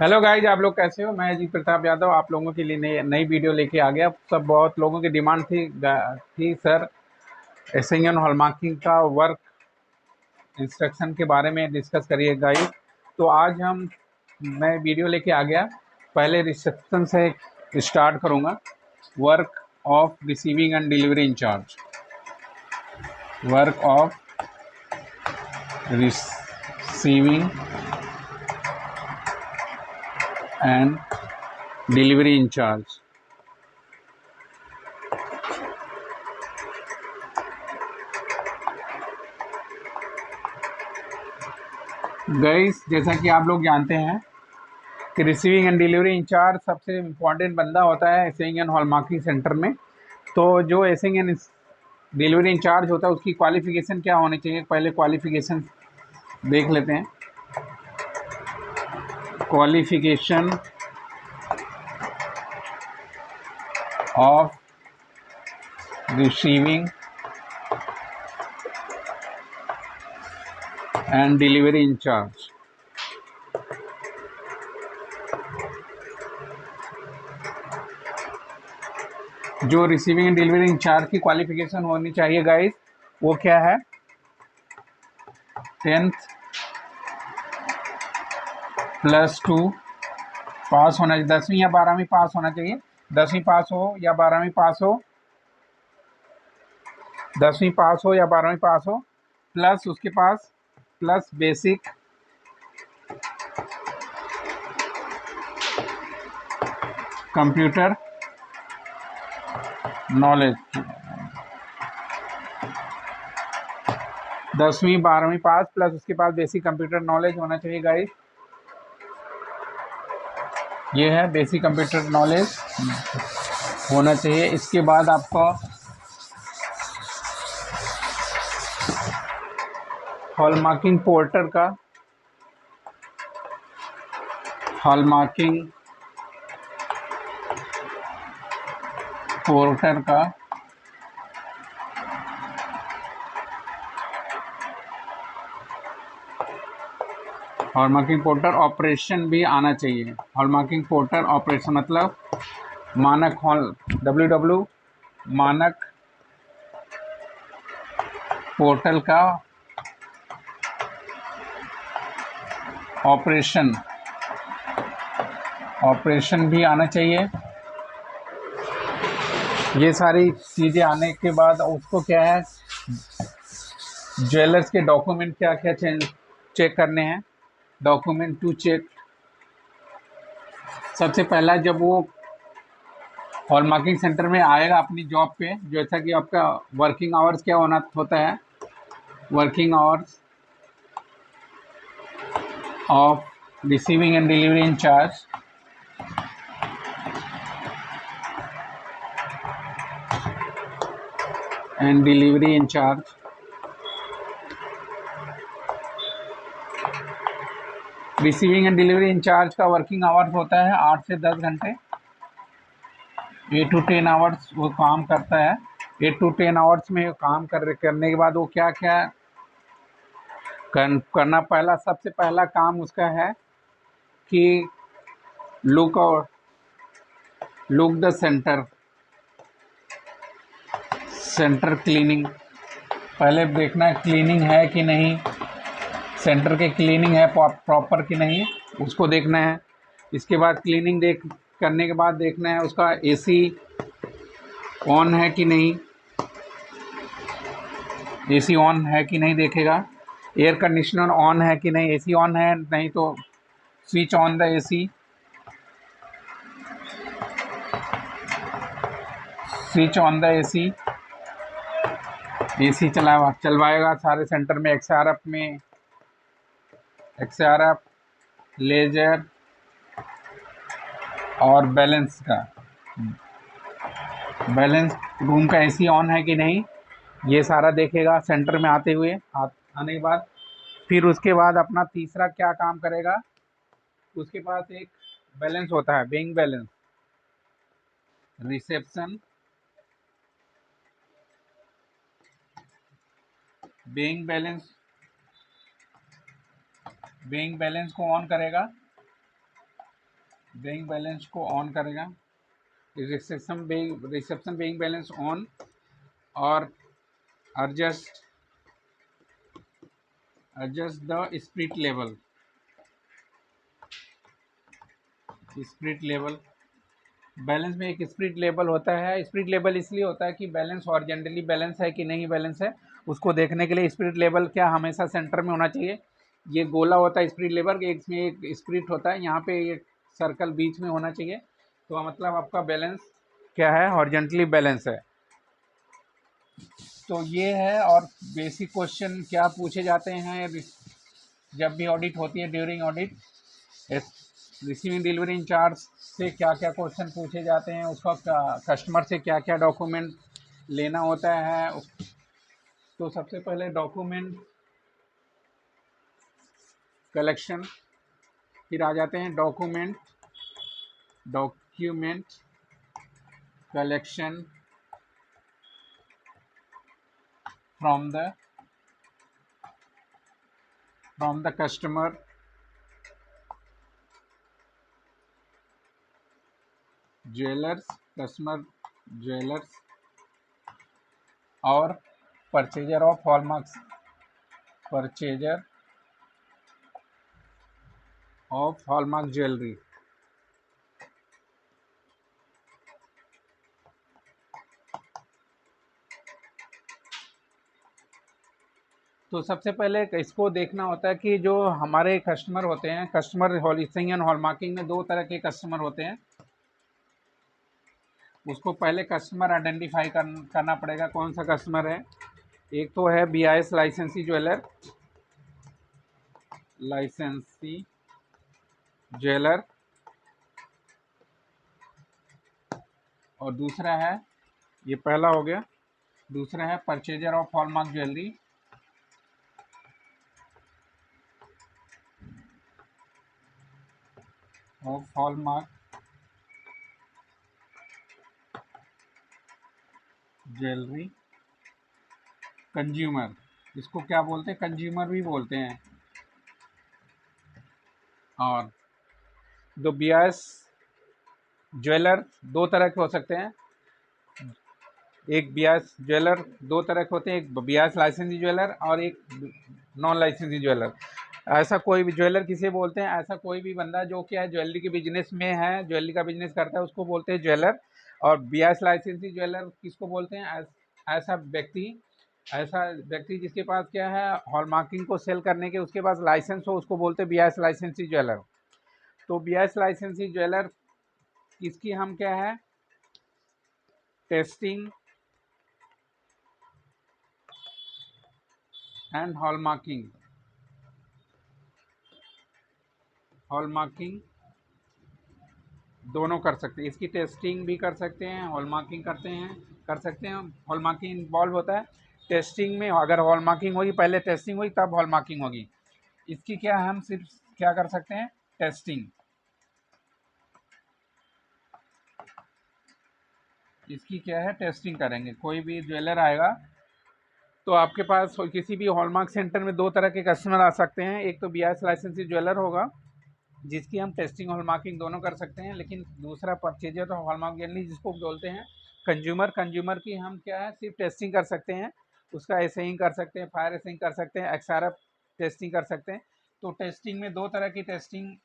Hello guys, आप लोग कैसे हो। मैं अजीत प्रताप यादव आप लोगों के लिए नई नई वीडियो लेके आ गया। सब बहुत लोगों की डिमांड थी सर, एसएन हॉलमार्किंग का वर्क इंस्ट्रक्शन के बारे में डिस्कस करिए गाइज। तो आज मैं वीडियो लेके आ गया। पहले रिसेप्शन से स्टार्ट करूँगा। Work of receiving and delivery incharge. Work of receiving and delivery incharge. Guys, जैसा कि आप लोग जानते हैं कि रिसीविंग एंड डिलीवरी इंचार्ज सबसे इम्पोर्टेंट बंदा होता है एसएन हॉलमार्किंग सेंटर में। तो जो एसएन डिलीवरी इंचार्ज होता है उसकी क्वालिफिकेशन क्या होनी चाहिए, पहले क्वालिफिकेशन देख लेते हैं। Qualification of receiving and delivery incharge. जो रिसीविंग एंड डिलीवरी इंचार्ज की क्वालिफिकेशन होनी चाहिए गाइस, वो क्या है? 10th +2 पास होना चाहिए। 10वीं या 12वीं पास होना चाहिए। 10वीं पास हो या 12वीं पास हो, 10वीं पास हो या 12वीं पास हो, प्लस उसके पास प्लस बेसिक कंप्यूटर नॉलेज। 10वीं 12वीं पास प्लस उसके पास बेसिक कंप्यूटर नॉलेज होना चाहिए गाइस। ये है बेसिक कंप्यूटर नॉलेज होना चाहिए। इसके बाद आपका हॉलमार्किंग पोर्टर का हॉलमार्किंग पोर्टर का हॉलमार्किंग पोर्टर ऑपरेशन भी आना चाहिए। हॉलमार्किंग पोर्टर ऑपरेशन मतलब मानक हॉल WW मानक पोर्टल का ऑपरेशन भी आना चाहिए। ये सारी चीज़ें आने के बाद उसको क्या है, ज्वेलर्स के डॉक्यूमेंट क्या क्या चेक करने हैं। Document to check. सबसे पहला जब वो हॉलमार्किंग सेंटर में आएगा अपनी जॉब पे, जैसा कि आपका वर्किंग आवर्स क्या होता है, working hours of receiving and delivery incharge. And delivery incharge receiving and delivery incharge का वर्किंग आवर्स होता है 8 से 10 घंटे। 8 to 10 आवर्स वो काम करता है। 8 to 10 आवर्स में काम करने के बाद वो क्या क्या करना, सबसे पहला काम उसका है कि लुक द सेंटर क्लीनिंग। पहले देखना है क्लीनिंग है कि नहीं, सेंटर के क्लीनिंग है प्रॉपर कि नहीं, उसको देखना है। इसके बाद क्लीनिंग करने के बाद देखना है उसका एसी ऑन है कि नहीं, एसी ऑन है कि नहीं देखेगा। एयर कंडीशनर ऑन है कि नहीं, एसी ऑन है नहीं तो switch on the AC, switch on the AC. AC चलवाएगा सारे सेंटर में। एक्सआरएफ लेजर और बैलेंस रूम का एसी ऑन है कि नहीं, ये सारा देखेगा सेंटर में आने के बाद। फिर उसके बाद अपना तीसरा क्या काम करेगा, उसके पास एक बैलेंस होता है, being balance. Reception being balance को ऑन करेगा। बेइंग बैलेंस को ऑन करेगा, रिसेप्शन बेइंग बैलेंस ऑन, और adjust the sprit level. Balance में एक स्प्रिट लेवल होता है। स्प्रिट लेवल इसलिए होता है कि बैलेंस हॉरिजॉन्टली बैलेंस है कि नहीं बैलेंस है, उसको देखने के लिए स्प्रिट लेवल क्या हमेशा सेंटर में होना चाहिए। ये गोला होता है स्प्रिट लेवल, एक इसमें एक स्प्रिट होता है, यहाँ पे एक सर्कल बीच में होना चाहिए, तो मतलब आपका बैलेंस क्या है, हॉरिजॉन्टली बैलेंस है। तो ये है। और बेसिक क्वेश्चन क्या पूछे जाते हैं जब भी ऑडिट होती है, during audit, receiving delivery incharge से क्या क्या क्वेश्चन पूछे जाते हैं, उसका कस्टमर से क्या क्या डॉक्यूमेंट लेना होता है। तो सबसे पहले डॉक्यूमेंट कलेक्शन, फिर आ जाते हैं document collection from the customer, jewellers और परचेजर ऑफ हॉलमार्क ज्वेलरी। तो सबसे पहले इसको देखना होता है कि जो हमारे कस्टमर होते हैं, कस्टमर हॉलमार्किंग में दो तरह के कस्टमर होते हैं, उसको पहले कस्टमर आइडेंटिफाई करना पड़ेगा कौन सा कस्टमर है। एक तो है BIS लाइसेंसी ज्वेलर, और दूसरा है, ये पहला हो गया, दूसरा है purchaser of hallmark jewellery. Jewellery consumer, इसको क्या बोलते हैं, कंज्यूमर भी बोलते हैं। और दो BIS ज्वेलर दो तरह के हो सकते हैं, एक BIS ज्वेलर दो तरह के होते हैं, एक BIS लाइसेंसी ज्वेलर और एक नॉन लाइसेंसी ज्वेलर। ऐसा कोई भी ज्वेलर किसे बोलते हैं, ऐसा कोई भी बंदा जो क्या है ज्वेलरी के बिजनेस में है, ज्वेलरी का बिजनेस करता है, उसको बोलते हैं ज्वेलर। और BIS लाइसेंसी ज्वेलर किसको बोलते हैं, ऐसा व्यक्ति जिसके पास क्या है, हॉलमार्किंग को सेल करने के उसके पास लाइसेंस हो, उसको बोलते हैं BIS लाइसेंसी ज्वेलर। तो BIS लाइसेंसी ज्वेलर इसकी हम क्या है, टेस्टिंग एंड हॉलमार्किंग दोनों कर सकते हैं। इसकी टेस्टिंग भी कर सकते हैं, हॉलमार्किंग कर सकते हैं। हॉलमार्किंग इन्वॉल्व होता है टेस्टिंग में, अगर हॉलमार्किंग होगी, पहले टेस्टिंग हुई तब हॉलमार्किंग होगी। इसकी क्या हम सिर्फ क्या कर सकते हैं, टेस्टिंग। इसकी क्या है, टेस्टिंग करेंगे। कोई भी ज्वेलर आएगा तो आपके पास किसी भी हॉलमार्क सेंटर में दो तरह के कस्टमर आ सकते हैं, एक तो BIS लाइसेंसी ज्वेलर होगा जिसकी हम टेस्टिंग हॉलमार्किंग दोनों कर सकते हैं, लेकिन दूसरा परचेजर तो हॉलमार्क ज्वेलरी जिसको बोलते हैं कंज्यूमर की हम क्या है, सिर्फ टेस्टिंग कर सकते हैं, उसका एसेइंग कर सकते हैं, फायर एसेइंग कर सकते हैं, XRF टेस्टिंग कर सकते हैं। तो टेस्टिंग में दो तरह की टेस्टिंग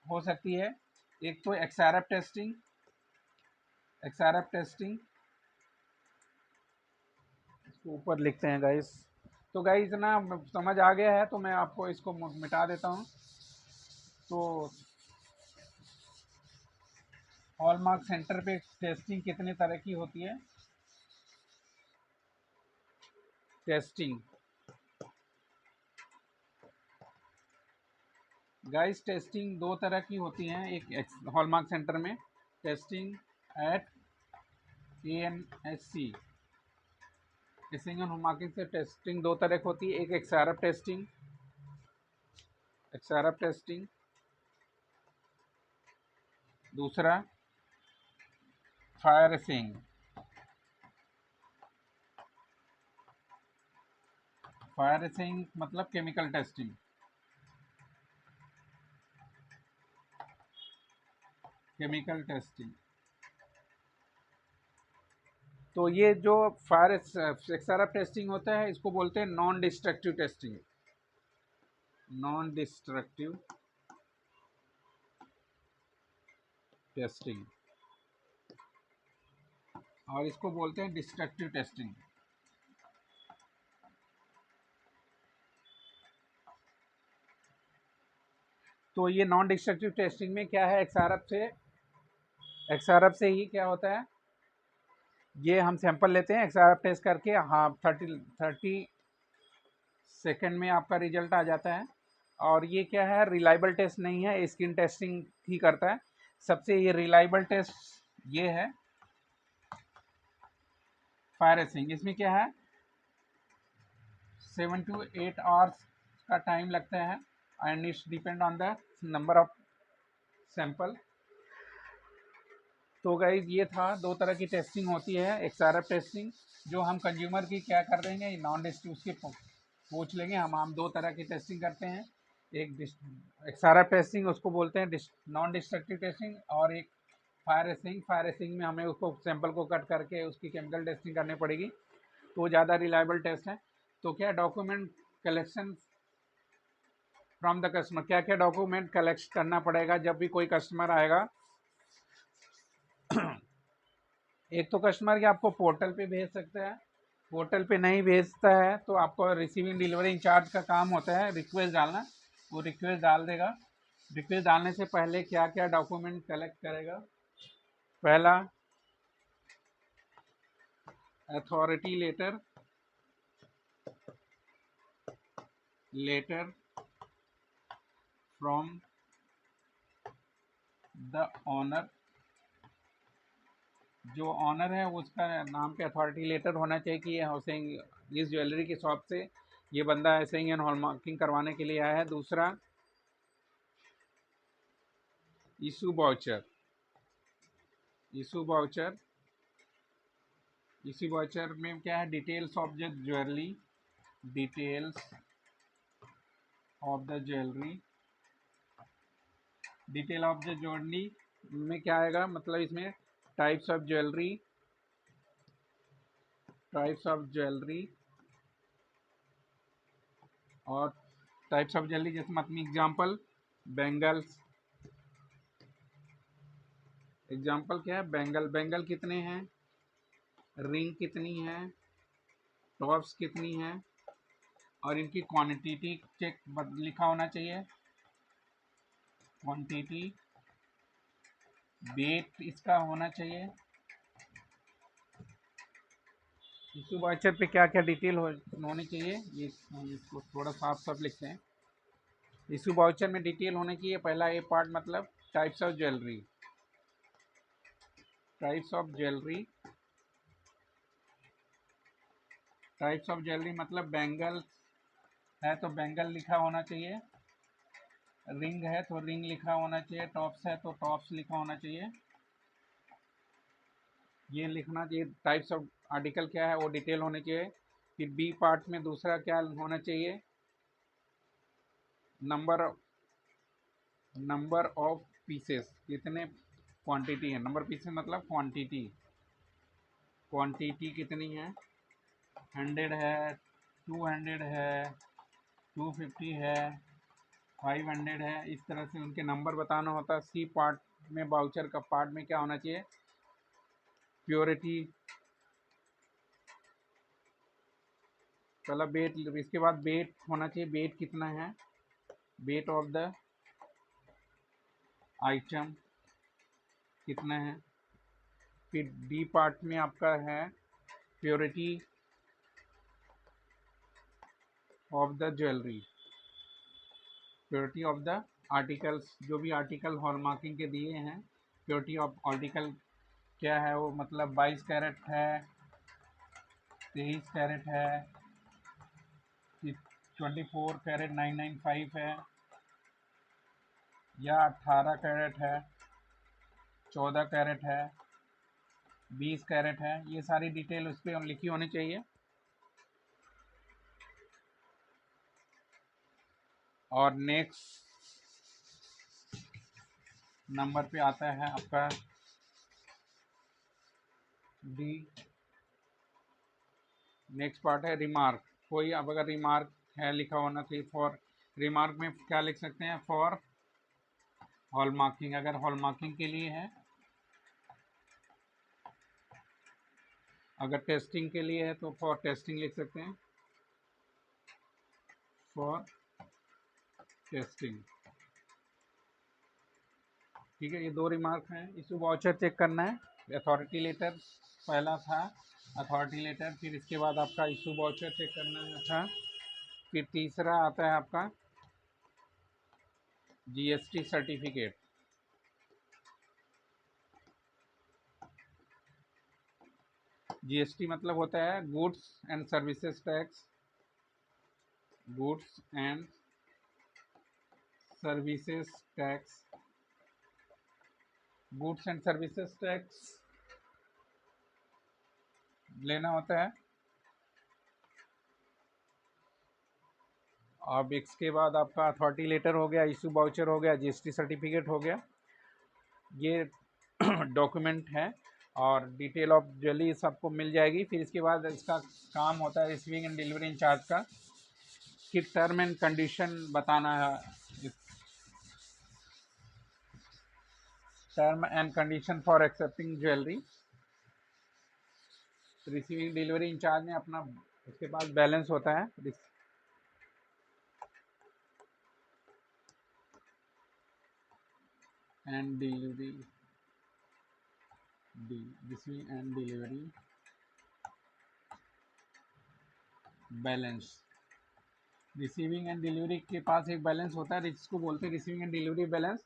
हो सकती है, एक तो XRF टेस्टिंग, इसको ऊपर लिखते हैं गाइस। तो गाइस ना समझ आ गया है तो मैं आपको इसको मिटा देता हूँ। तो हॉलमार्क सेंटर पे टेस्टिंग कितने तरह की होती है, टेस्टिंग गाइस, टेस्टिंग दो तरह की होती हैं, एक हॉलमार्क सेंटर में टेस्टिंग एट ANSC, हॉलमार्किंग से टेस्टिंग दो तरह की होती है, एक XRF टेस्टिंग, दूसरा फायर एसेइंग। फायर एसेइंग मतलब केमिकल टेस्टिंग। Chemical testing. तो ये जो फायर एक्सआरएफ टेस्टिंग होता है इसको बोलते हैं non destructive testing, non destructive testing, और इसको बोलते हैं डिस्ट्रक्टिव टेस्टिंग। तो ये नॉन डिस्ट्रक्टिव टेस्टिंग में क्या है, एक्सआरएफ से ही क्या होता है, ये हम सैंपल लेते हैं एक्सआरएफ टेस्ट करके, हाँ 30 सेकेंड में आपका रिजल्ट आ जाता है। और ये क्या है, रिलायबल टेस्ट नहीं है, स्किन टेस्टिंग ही करता है। सबसे ये रिलायबल टेस्ट ये है फायर एक्सटिंग। इसमें क्या है 7 to 8 आवर्स का टाइम लगता है and it's depend on the number of sample. तो गाइज ये था, दो तरह की टेस्टिंग होती है, एक्सआरएफ टेस्टिंग जो हम कंज्यूमर की क्या कर देंगे, नॉन डिस्ट्रक्टिव उसके पूछ लेंगे। हम दो तरह की टेस्टिंग करते हैं, एक एक्सआरएफ टेस्टिंग उसको बोलते हैं नॉन डिस्ट्रक्टिव टेस्टिंग, और एक फायर एक्सटिंग। फायर एक्सटिंग में हमें उसको सैंपल को कट करके उसकी केमिकल टेस्टिंग करनी पड़ेगी, तो ज़्यादा रिलायबल टेस्ट है। तो क्या document collection from the customer, क्या क्या डॉक्यूमेंट कलेक्ट करना पड़ेगा जब भी कोई कस्टमर आएगा। एक तो कस्टमर के आपको पोर्टल पे भेज सकता है, पोर्टल पे नहीं भेजता है तो आपको रिसीविंग डिलीवरी इंचार्ज का काम होता है रिक्वेस्ट डालना, वो रिक्वेस्ट डाल देगा। रिक्वेस्ट डालने से पहले क्या क्या डॉक्यूमेंट कलेक्ट करेगा, पहला authority letter, letter from the owner, जो ऑनर है उसका नाम पे अथॉरिटी लेटर होना चाहिए कि ये हाउसिंग इस ज्वेलरी की शॉप से ये बंदा ऐसे ही हॉलमार्किंग करवाने के लिए आया है। दूसरा इशू वाउचर, इशू वाउचर, इसी वाउचर में क्या है, details of the jewellery, details of the jewellery, detail of the jewellery में क्या आएगा, मतलब इसमें types of jewellery, types of jewellery, और टाइप्स ऑफ ज्वेलरी जैसे मतलब एग्जांपल बैंगल्स, एग्जांपल क्या है बैंगल, बैंगल कितने हैं, रिंग कितनी है, टॉप्स कितनी है, और इनकी क्वांटिटी चेक लिखा होना चाहिए, क्वांटिटी, वेट इसका होना चाहिए। इशू वाउचर पे क्या क्या डिटेल होनी चाहिए, ये इसको थोड़ा साफ साफ लिखते हैं। इशू वाउचर में डिटेल होनी चाहिए, पहला ए पार्ट मतलब types of jewellery, types of jewellery, types of jewellery मतलब बैंगल है तो बैंगल लिखा होना चाहिए, रिंग है तो रिंग लिखा होना चाहिए, टॉप्स है तो टॉप्स लिखा होना चाहिए, ये लिखना चाहिए। टाइप्स ऑफ आर्टिकल क्या है वो डिटेल होनी चाहिए। फिर बी पार्ट में दूसरा क्या होना चाहिए, नंबर, नंबर ऑफ पीसेस, कितने क्वांटिटी है, नंबर पीसेस मतलब क्वांटिटी, क्वांटिटी कितनी है, 100 है, 200 है, 250 है, 500 है, इस तरह से उनके नंबर बताना होता है। सी पार्ट में बाउचर का पार्ट में क्या होना चाहिए, प्योरिटी, पहला वेट, इसके बाद वेट होना चाहिए, वेट कितना है, वेट ऑफ द आइटम कितना है। फिर डी पार्ट में आपका है purity of the jewellery, purity of the articles, जो भी आर्टिकल हॉलमार्किंग के दिए हैं, प्योरिटी ऑफ आर्टिकल क्या है वो, मतलब 22 कैरेट है, 23 कैरेट है, 24 कैरेट 995 है, या 18 कैरेट है, 14 कैरेट है, 20 कैरेट है, ये सारी डिटेल उस पर लिखी होनी चाहिए। और नेक्स्ट नंबर पे आता है आपका डी। नेक्स्ट पार्ट है रिमार्क। कोई अब अगर रिमार्क है लिखा होना चाहिए फॉर, रिमार्क में क्या लिख सकते हैं, फॉर हॉल मार्किंग, अगर हॉल मार्किंग के लिए है। अगर टेस्टिंग के लिए है तो फॉर टेस्टिंग लिख सकते हैं, फॉर टेस्टिंग। ठीक है, ये दो रिमार्क हैं। इशू वाउचर चेक करना है। अथॉरिटी लेटर पहला था, अथॉरिटी लेटर, फिर इसके बाद आपका इशू वाउचर चेक करना था। फिर तीसरा आता है आपका जीएसटी सर्टिफिकेट। जीएसटी मतलब होता है goods and services tax, goods and services tax, goods and services tax लेना होता है। अब इसके बाद आपका अथॉरिटी लेटर हो गया, इशू वाउचर हो गया, जीएसटी सर्टिफिकेट हो गया, ये डॉक्यूमेंट है और डिटेल ऑफ जल्दी सबको मिल जाएगी। फिर इसके बाद इसका काम होता है रिसीविंग एंड डिलीवरी इंचार्ज का, कि टर्म एंड कंडीशन बताना है, term and condition for accepting jewellery. Receiving delivery incharge ने अपना, उसके पास बैलेंस होता है and delivery, receiving and delivery balance. Receiving and delivery के पास एक बैलेंस होता है जिसको बोलते हैं रिसीविंग एंड डिलीवरी बैलेंस।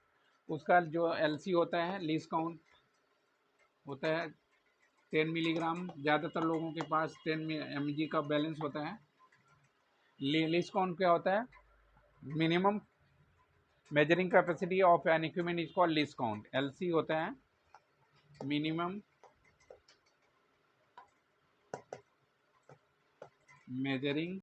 उसका जो एलसी होता है, लीज काउंट होता है 10 मिलीग्राम। ज़्यादातर लोगों के पास 10 mg का बैलेंस होता है। लीज काउंट क्या होता है, minimum measuring capacity of N equipment is called lease count. LC होता है मिनिमम मेजरिंग